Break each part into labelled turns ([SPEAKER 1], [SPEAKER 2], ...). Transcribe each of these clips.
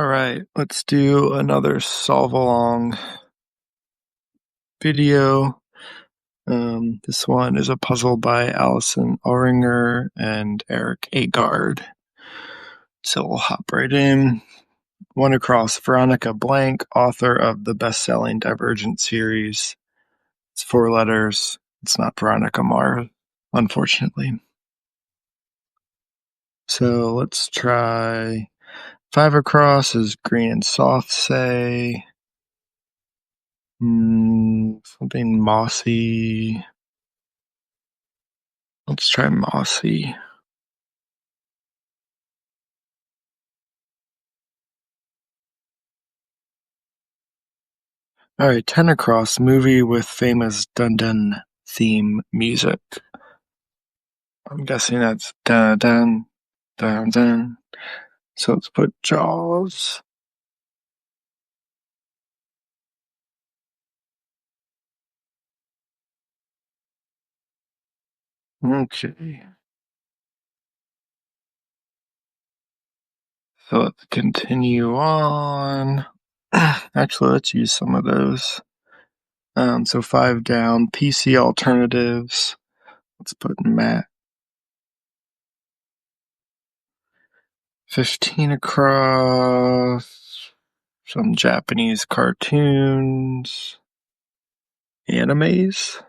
[SPEAKER 1] All right, let's do another solve along video. This one is a puzzle by Allison Allringer and Eric Agard. So we'll hop right in. One across, Veronica Blank, author of the best-selling Divergent series. It's 4 letters. It's not Veronica Mars, unfortunately. So let's try 5 across is green and soft, say. Something mossy. Let's try mossy. Alright, 10 across, movie with famous dun-dun theme music. I'm guessing that's dun-dun, dun-dun. So let's put Jaws. Okay. So let's continue on. Actually, let's use some of those. So 5 down, PC alternatives. Let's put Matt. 15 across, some Japanese cartoons, animes.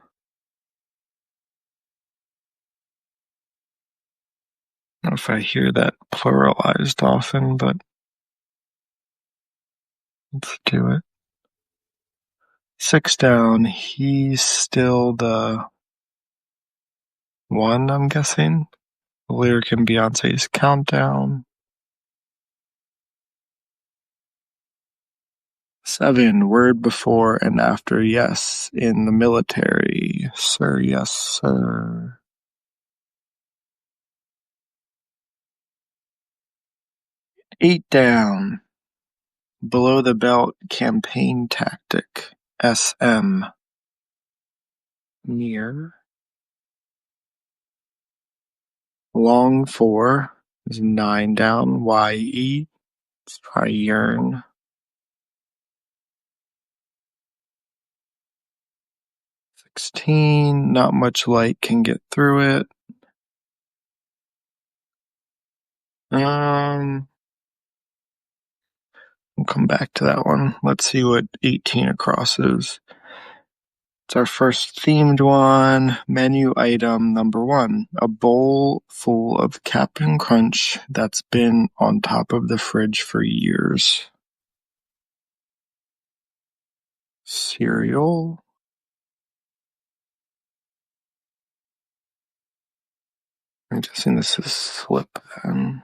[SPEAKER 1] I don't know if I hear that pluralized often, but let's do it. 6 down, he's still the one, I'm guessing. The lyric in Beyonce's Countdown. 7, word before and after yes in the military. Sir, yes, sir. 8 down, below the belt campaign tactic. SM. Near. Long for is 9 down. YE. Let's try yearn. 16. Not much light can get through it. We'll come back to that one. Let's see what 18 across is. It's our first themed one. Menu item number 1. A bowl full of Cap'n Crunch that's been on top of the fridge for years. Cereal. I'm guessing this is slip then.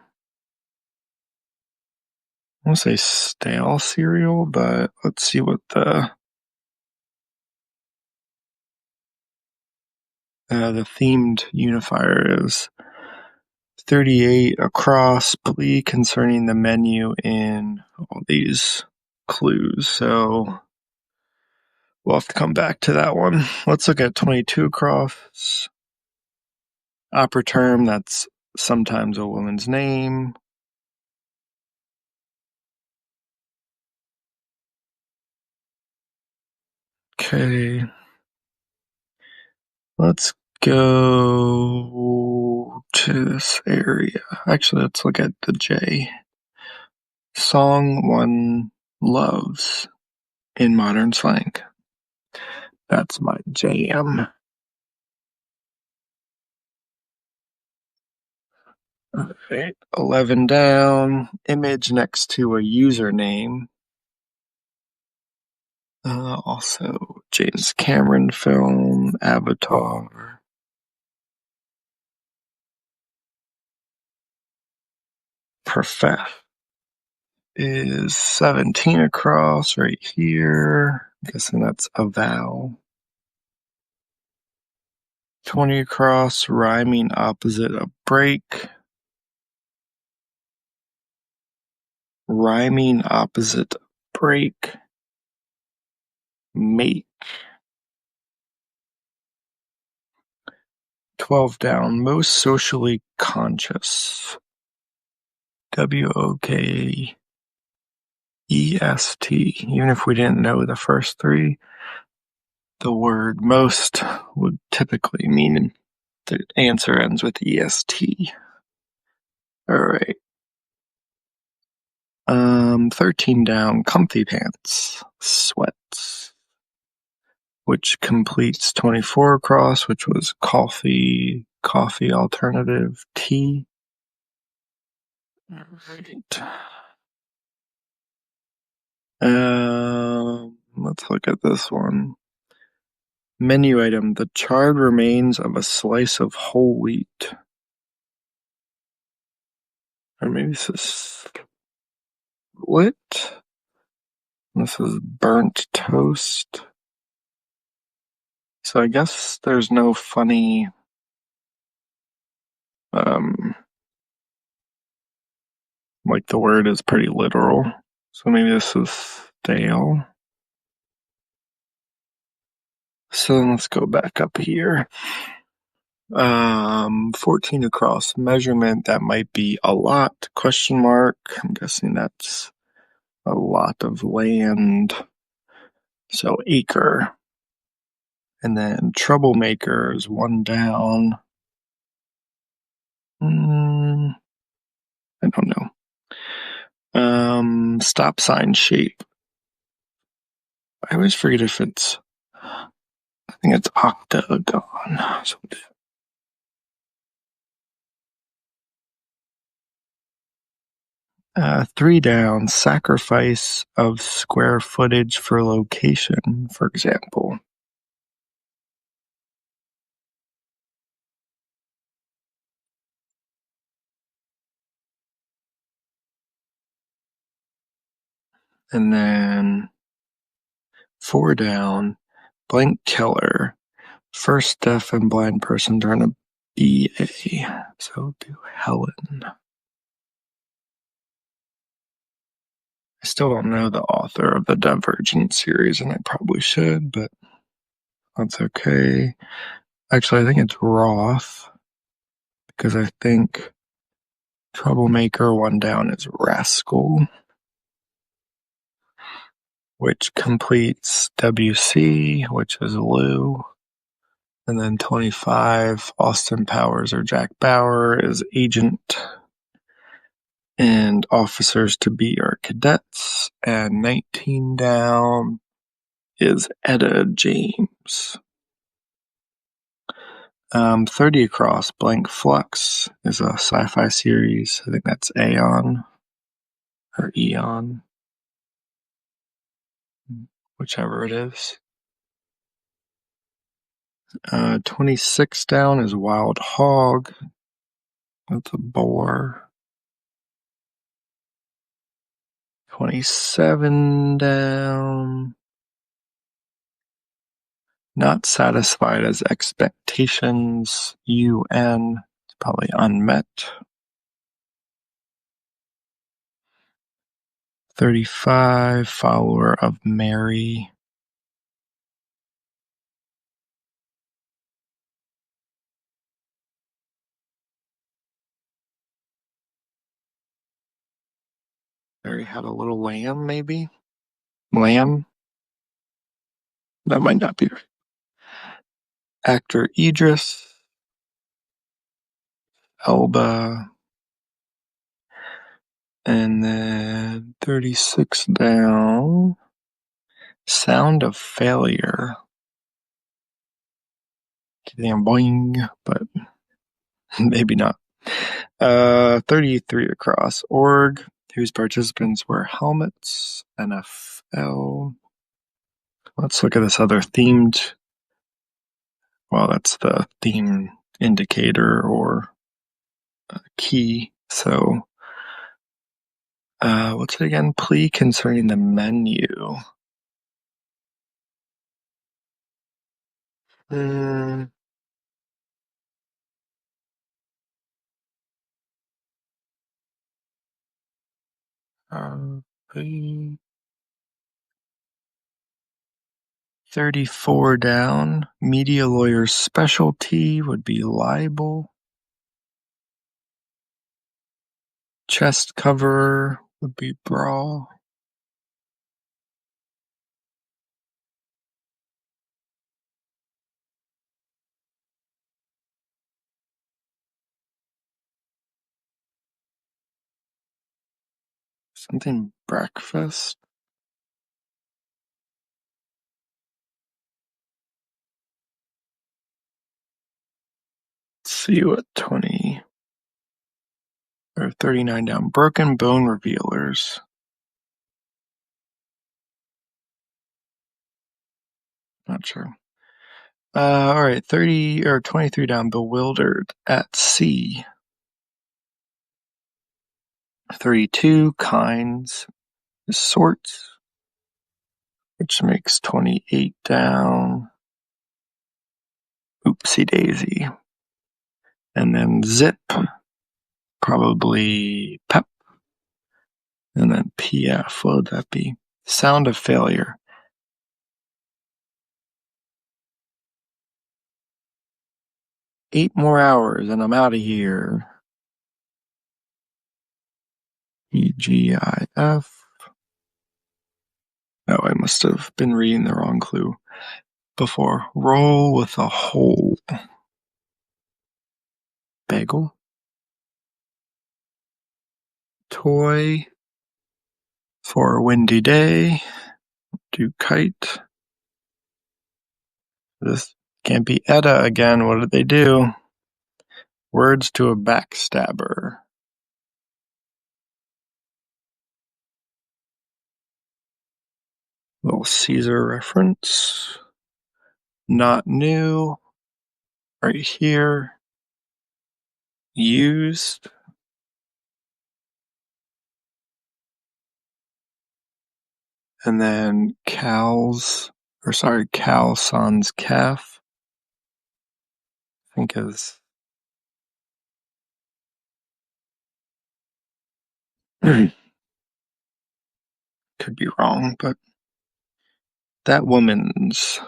[SPEAKER 1] I want to say stale cereal, but let's see what the themed unifier is. 38 across, plea concerning the menu in all these clues. So we'll have to come back to that one. Let's look at 22 across. Opera term, that's sometimes a woman's name. Okay. Let's go to this area. Actually, let's look at the J. Song one loves in modern slang. That's my jam. Alright, 11 down. Image next to a username. Also, James Cameron film, Avatar. Profess is 17 across right here. I'm guessing that's a vowel. 20 across, rhyming opposite of break. Rhyming opposite of break. Make. 12 down, most socially conscious. WOK. EST. Even if we didn't know the first three, the word most would typically mean the answer ends with EST. All right. 13 down, comfy pants, sweats, which completes 24 across, which was coffee alternative, tea. All right. Let's look at this one. Menu item, the charred remains of a slice of whole wheat. Or maybe this is split. This is burnt toast. So I guess there's no funny, like the word is pretty literal. So maybe this is stale. So let's go back up here. 14 across, measurement, that might be a lot, question mark. I'm guessing that's a lot of land. So acre. And then troublemakers, one down. I don't know. Stop sign shape. I always forget if it's, I think it's octagon. So 3 down, sacrifice of square footage for location, for example. And then 4 down, blank killer, first deaf and blind person to earn a BA. So do Helen. I still don't know the author of the Divergent series, and I probably should, but that's okay. Actually, I think it's Roth, because I think Troublemaker, one down, is Rascal, which completes WC, which is Lou. And then 25, Austin Powers or Jack Bauer is Agent. And officers to be are cadets. And 19 down is Etta James. 30 across, Blank Flux is a sci-fi series. I think that's Aeon or Eon, whichever it is. 26 down is Wild Hog. That's a boar. 27 down. Not satisfied as expectations. UN. It's probably unmet. 35, follower of Mary. Mary had a little lamb, maybe? Lamb? That might not be right. Actor Idris Elba. And then 36 down. Sound of failure. Damn boing, but maybe not. 33 across. Org, whose participants wear helmets. NFL. Let's look at this other themed. Well, that's the theme indicator or key. So, what's it again? Plea concerning the menu. Plea. 34 down. Media lawyer's specialty would be libel. Chest cover would be brawl. Something breakfast? Let's see what 20 or 39 down. Broken bone revealers. Not sure. All right, 30 or 23 down. Bewildered at sea. 32 kinds, sorts, which makes 28 down. Oopsie daisy. And then zip, probably pep. And then PF, what would that be? Sound of failure. Eight more hours and I'm out of here. EGIF. Oh, I must have been reading the wrong clue before. Roll with a hole. Bagel. Toy. For a windy day. Do kite. This can't be Edda again. What did they do? Words to a backstabber. Little Caesar reference. Not new. Right here. Used. And then Cal's Sans calf. I think is could be wrong, but that woman's.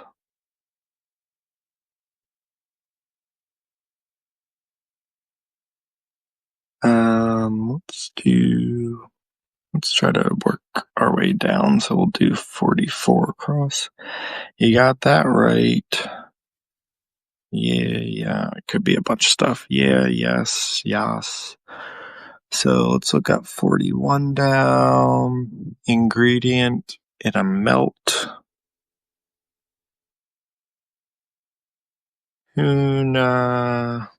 [SPEAKER 1] Let's try to work our way down. So we'll do 44 across. You got that right. Yeah. It could be a bunch of stuff. Yeah, yes. So let's look at 41 down. Ingredient in a melt. Tuna.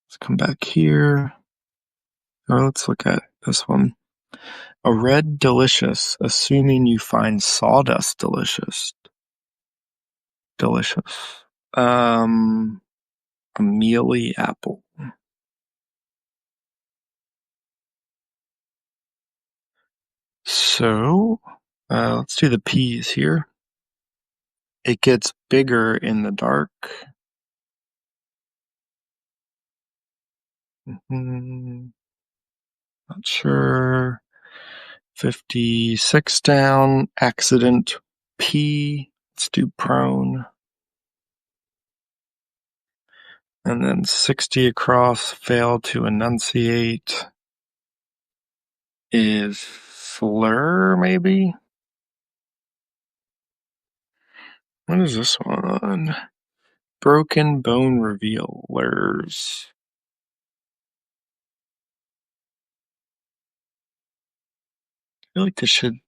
[SPEAKER 1] Let's come back here. Or let's look at this one. A red delicious, assuming you find sawdust delicious. Delicious. A mealy apple. So, let's do the peas here. It gets bigger in the dark. Not sure. 56 down. Accident. P. Let's do prone. And then 60 across. Fail to enunciate. Is slur, maybe? What is this one? Broken bone revealers. I feel like this should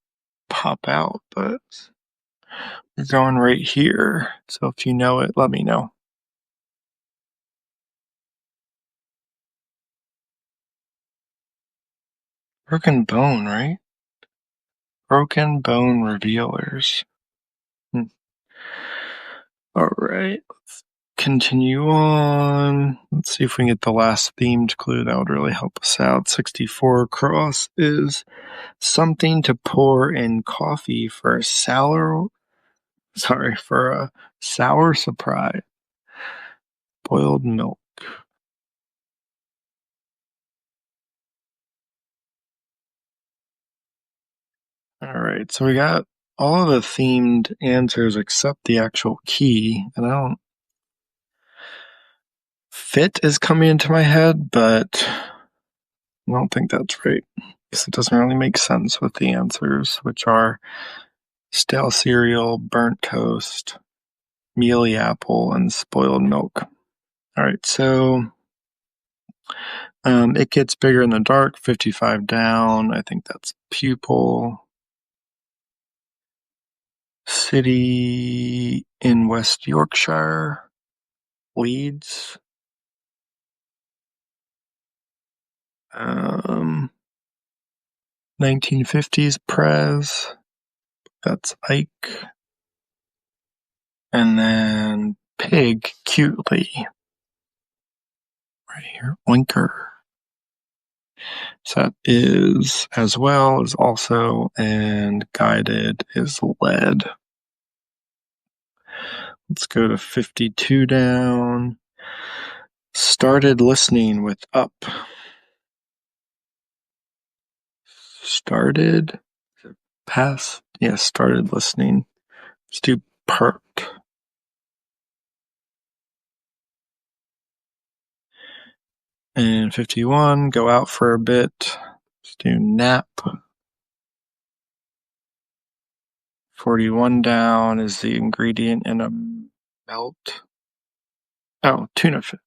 [SPEAKER 1] pop out, but we're going right here. So if you know it, let me know. Broken bone, right? Broken bone revealers. All right, let's continue on. Let's see if we can get the last themed clue. That would really help us out. 64 across is something to pour in coffee for a sour surprise. Boiled milk. All right, so we got all of the themed answers except the actual key, and fit is coming into my head, but I don't think that's right because it doesn't really make sense with the answers, which are stale cereal, burnt toast, mealy apple, and spoiled milk. All right, so it gets bigger in the dark, 55 down. I think that's pupil. City in West Yorkshire. Leeds. 1950s Prez. That's Ike. And then Pig, cutely. Right here, Winker. So that is as well as also, and guided is lead. Let's go to 52 down. Started listening with up. Started? Pass? Yeah, started listening. Let's do perk. And 51, go out for a bit. Let's do nap. 41 down is the ingredient in a melt. Oh, tuna fish.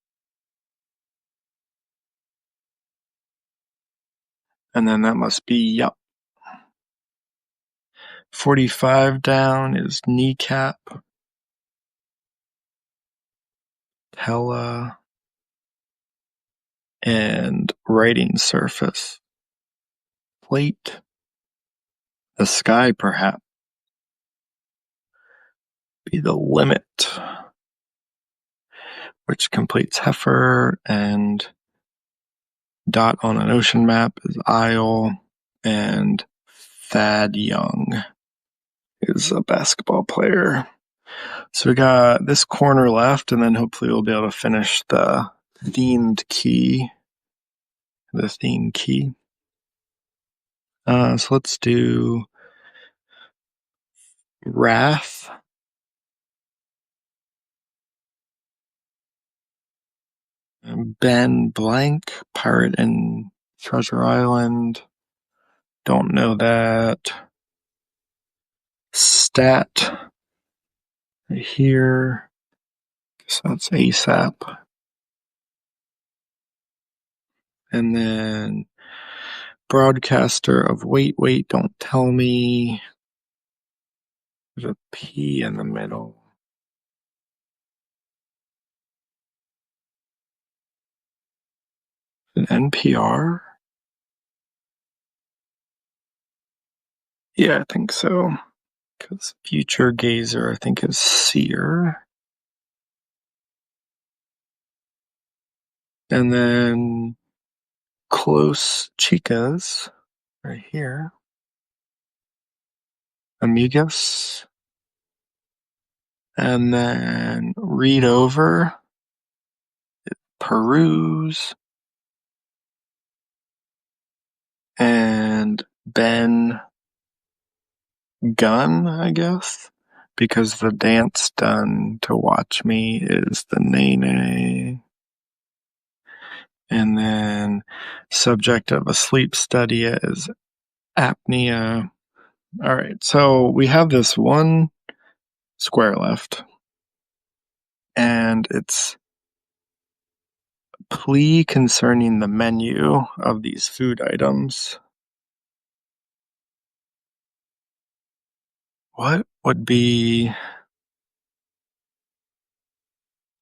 [SPEAKER 1] And then that must be yup. 45 down is kneecap. Hella. And writing surface. Plate. The sky, perhaps, be the limit, which completes heifer, and dot on an ocean map is Isle, and Thad Young is a basketball player. So we got this corner left, and then hopefully we'll be able to finish the themed key. The theme key. So let's do Wrath. Ben Blank, Pirate in Treasure Island. Don't know that. Stat. Right here. Guess that's ASAP. And then broadcaster of Wait, Wait, Don't Tell Me. There's a P in the middle. An NPR? Yeah, I think so. Because Future Gazer, I think, is Seer. And then Close Chicas, right here. Amigos. And then Read Over. Peruse. And Ben Gun, I guess. Because the dance done to watch me is the Nene. And then subject of a sleep study is apnea. All right, so we have this one square left, and it's plea concerning the menu of these food items. What would be,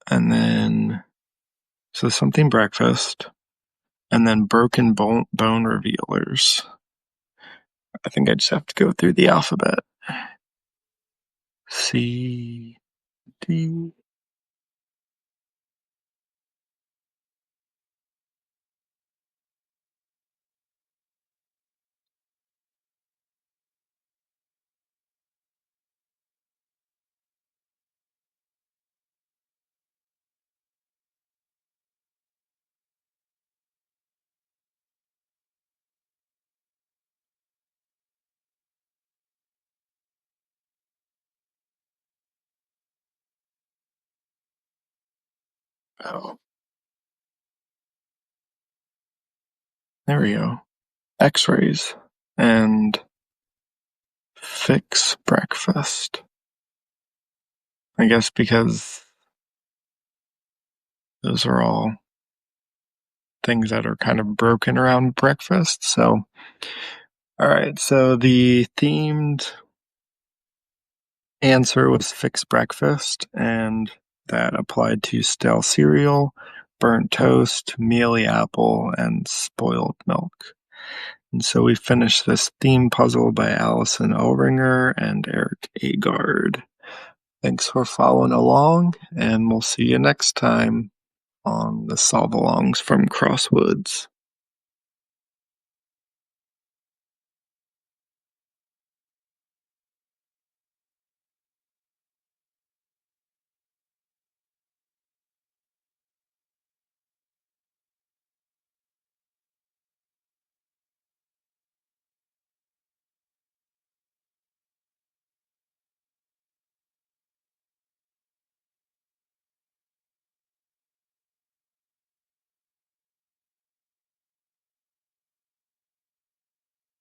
[SPEAKER 1] and then, so something breakfast, and then broken bone revealers. I think I just have to go through the alphabet. C, D. Oh, there we go. X-rays and fix breakfast. I guess because Those are all things that are kind of broken around breakfast. So, all right. So the themed answer was fixed breakfast, and that applied to stale cereal, burnt toast, mealy apple, and spoiled milk. And so we finished this theme puzzle by Allison Elringer and Eric Agard. Thanks for following along, and we'll see you next time on the Solve Alongs from Crosswoods.